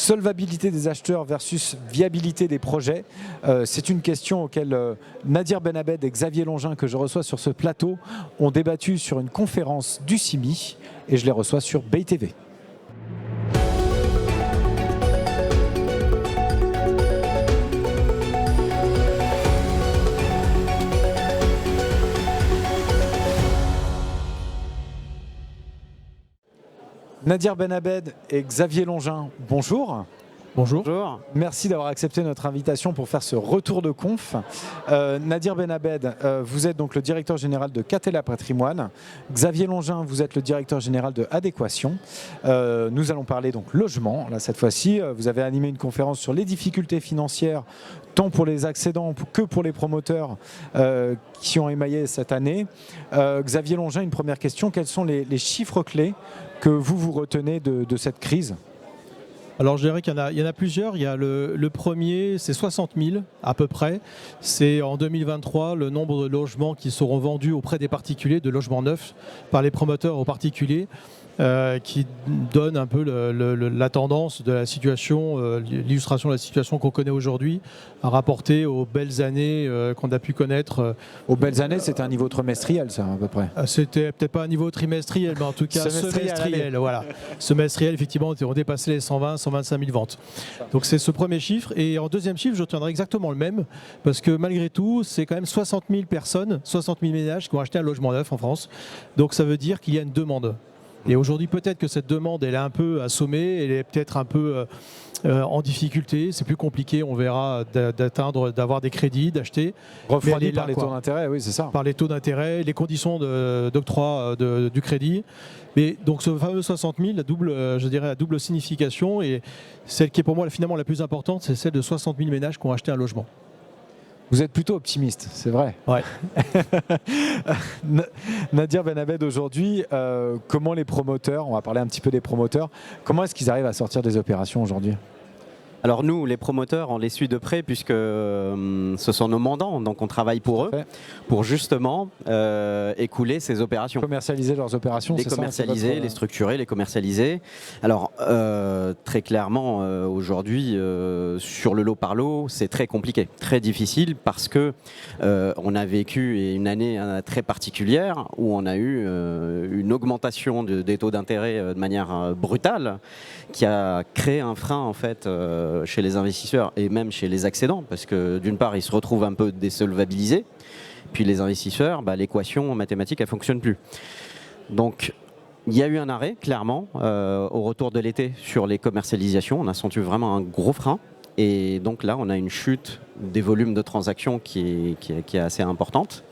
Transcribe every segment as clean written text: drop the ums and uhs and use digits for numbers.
Solvabilité des acheteurs versus viabilité des projets, c'est une question auquel Nadir Benabed et Xavier Longin, que je reçois sur ce plateau, ont débattu sur une conférence du CIMI et je les reçois sur BayTV. Nadir Benabed et Xavier Longin, bonjour. Bonjour. Merci d'avoir accepté notre invitation pour faire ce retour de conf. Nadir Benabed, vous êtes donc le directeur général de Catella Patrimoine. Xavier Longin, vous êtes le directeur général de Adéquation. Nous allons parler donc logement. Là, cette fois-ci, vous avez animé une conférence sur les difficultés financières, tant pour les accédants que pour les promoteurs qui ont émaillé cette année. Xavier Longin, une première question. Quels sont les chiffres clés que vous retenez de cette crise ? Alors je dirais qu'il y en a plusieurs. Il y a le premier, c'est 60 000 à peu près. C'est en 2023 le nombre de logements qui seront vendus auprès des particuliers, de logements neufs par les promoteurs aux particuliers. Qui donne un peu la tendance de la situation, l'illustration de la situation qu'on connaît aujourd'hui, rapportée aux belles années qu'on a pu connaître. Aux belles années, c'était un niveau trimestriel, ça, à peu près. C'était peut-être pas un niveau trimestriel, mais en tout cas semestriel. Voilà. Semestriel, effectivement, on dépassait les 120 125 000 ventes. Donc c'est ce premier chiffre. Et en deuxième chiffre, je retiendrai exactement le même, parce que malgré tout, c'est quand même 60 000 personnes, 60 000 ménages qui ont acheté un logement neuf en France. Donc ça veut dire qu'il y a une demande. Et aujourd'hui, peut-être que cette demande, elle est un peu assommée, elle est peut-être un peu en difficulté. C'est plus compliqué, on verra, d'avoir des crédits, d'acheter. Refroidi par les taux d'intérêt, oui, c'est ça. Par les taux d'intérêt, les conditions d'octroi du crédit. Mais donc ce fameux 60 000, je dirais la double signification, et celle qui est pour moi finalement la plus importante, c'est celle de 60 000 ménages qui ont acheté un logement. Vous êtes plutôt optimiste, c'est vrai. Ouais. Nadir Benabed, aujourd'hui, comment les promoteurs, on va parler un petit peu des promoteurs, comment est-ce qu'ils arrivent à sortir des opérations aujourd'hui ? Alors nous, les promoteurs, on les suit de près puisque ce sont nos mandants, donc on travaille pour eux, pour justement écouler ces opérations. Commercialiser leurs opérations, les c'est commercialiser, ça, votre... les structurer, les commercialiser. Alors très clairement, aujourd'hui, sur le lot par lot, c'est très compliqué, très difficile parce que on a vécu une année très particulière où on a eu une augmentation des taux d'intérêt de manière brutale qui a créé un frein en fait chez les investisseurs et même chez les accédants, parce que d'une part ils se retrouvent un peu désolvabilisés, puis les investisseurs, l'équation mathématique elle fonctionne plus. Donc il y a eu un arrêt clairement au retour de l'été sur les commercialisations, on a senti vraiment un gros frein et donc là on a une chute des volumes de transactions qui est assez importante,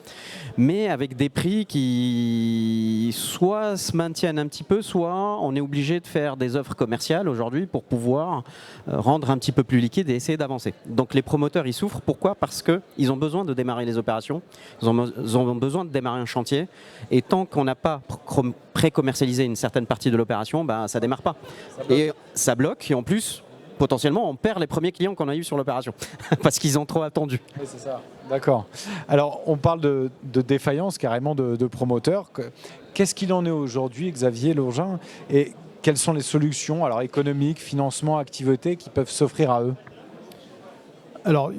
mais avec des prix qui soit se maintiennent un petit peu, soit on est obligé de faire des offres commerciales aujourd'hui pour pouvoir rendre un petit peu plus liquide et essayer d'avancer. Donc les promoteurs ils souffrent, pourquoi ? Parce qu'ils ont besoin de démarrer les opérations, ils ont besoin de démarrer un chantier, et tant qu'on n'a pas pré-commercialisé une certaine partie de l'opération, ça ne démarre pas. Et ça bloque, et en plus, potentiellement, on perd les premiers clients qu'on a eu sur l'opération parce qu'ils ont trop attendu. Oui, c'est ça. D'accord. Alors, on parle de défaillance carrément de promoteurs. Qu'est-ce qu'il en est aujourd'hui, Xavier Longin, et quelles sont les solutions, alors économiques, financement, activité, qui peuvent s'offrir à eux ? Alors,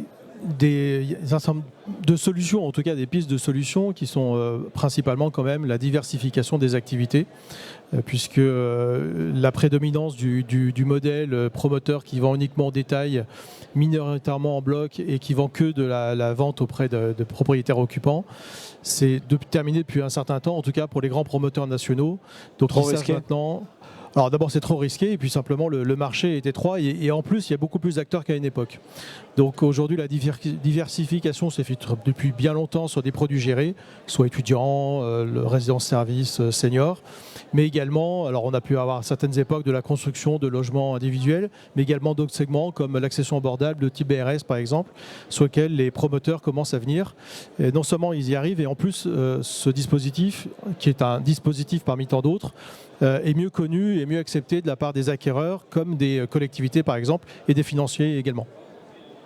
des ensembles de solutions, en tout cas des pistes de solutions qui sont principalement quand même la diversification des activités, puisque la prédominance du modèle promoteur qui vend uniquement en détail, minoritairement en bloc et qui vend que de la vente auprès de propriétaires occupants, c'est terminé depuis un certain temps, en tout cas pour les grands promoteurs nationaux. Donc trop risqué maintenant. Alors d'abord c'est trop risqué, et puis simplement le marché est étroit, et en plus il y a beaucoup plus d'acteurs qu'à une époque. Donc aujourd'hui la diversification s'est faite depuis bien longtemps sur des produits gérés, soit étudiants, le résidence-service, seniors, mais également, alors on a pu avoir à certaines époques de la construction de logements individuels, mais également d'autres segments comme l'accession abordable de type BRS par exemple, sur lesquels les promoteurs commencent à venir. Et non seulement ils y arrivent, et en plus ce dispositif, qui est un dispositif parmi tant d'autres, est mieux connu et mieux accepté de la part des acquéreurs comme des collectivités par exemple, et des financiers également.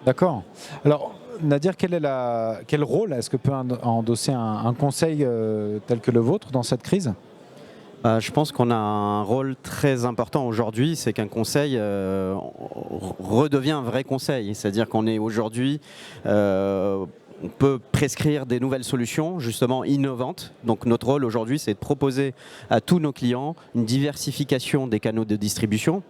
D'accord. Alors Nadir, quel rôle est-ce que peut endosser un conseil tel que le vôtre dans cette crise ? Je pense qu'on a un rôle très important aujourd'hui, c'est qu'un conseil redevient un vrai conseil. C'est-à-dire qu'on est aujourd'hui, on peut prescrire des nouvelles solutions justement innovantes. Donc notre rôle aujourd'hui, c'est de proposer à tous nos clients une diversification des canaux de distribution.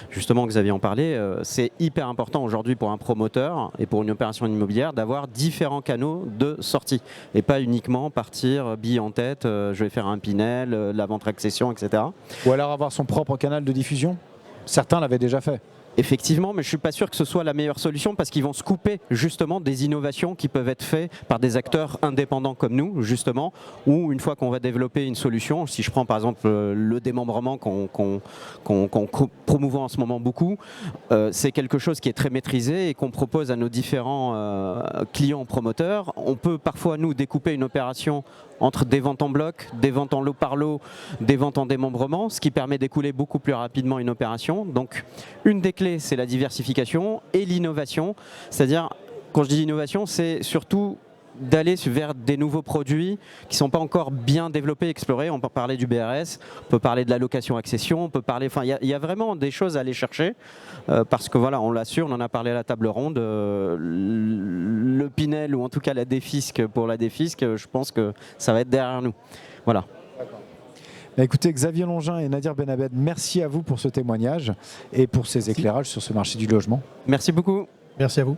Justement, Xavier en parlait, c'est hyper important aujourd'hui pour un promoteur et pour une opération immobilière d'avoir différents canaux de sortie et pas uniquement partir bille en tête, je vais faire un Pinel, la vente accession, etc. Ou alors avoir son propre canal de diffusion. Certains l'avaient déjà fait. Effectivement, mais je ne suis pas sûr que ce soit la meilleure solution parce qu'ils vont se couper justement des innovations qui peuvent être faites par des acteurs indépendants comme nous, justement, ou une fois qu'on va développer une solution, si je prends par exemple le démembrement qu'on promouvoit en ce moment beaucoup, c'est quelque chose qui est très maîtrisé et qu'on propose à nos différents clients promoteurs. On peut parfois, nous, découper une opération entre des ventes en bloc, des ventes en lot par lot, des ventes en démembrement, ce qui permet d'écouler beaucoup plus rapidement une opération. Donc, une des clés, c'est la diversification et l'innovation. C'est-à-dire, quand je dis innovation, c'est surtout d'aller vers des nouveaux produits qui ne sont pas encore bien développés, explorés. On peut parler du BRS, on peut parler de la location-accession, on peut parler... Enfin, il y a vraiment des choses à aller chercher parce que voilà, on l'assure, on en a parlé à la table ronde. Le Pinel ou en tout cas la défisque pour la défisque, je pense que ça va être derrière nous. Voilà. Écoutez, Xavier Longin et Nadir Benabed, merci à vous pour ce témoignage et pour ces éclairages sur ce marché du logement. Merci beaucoup. Merci à vous.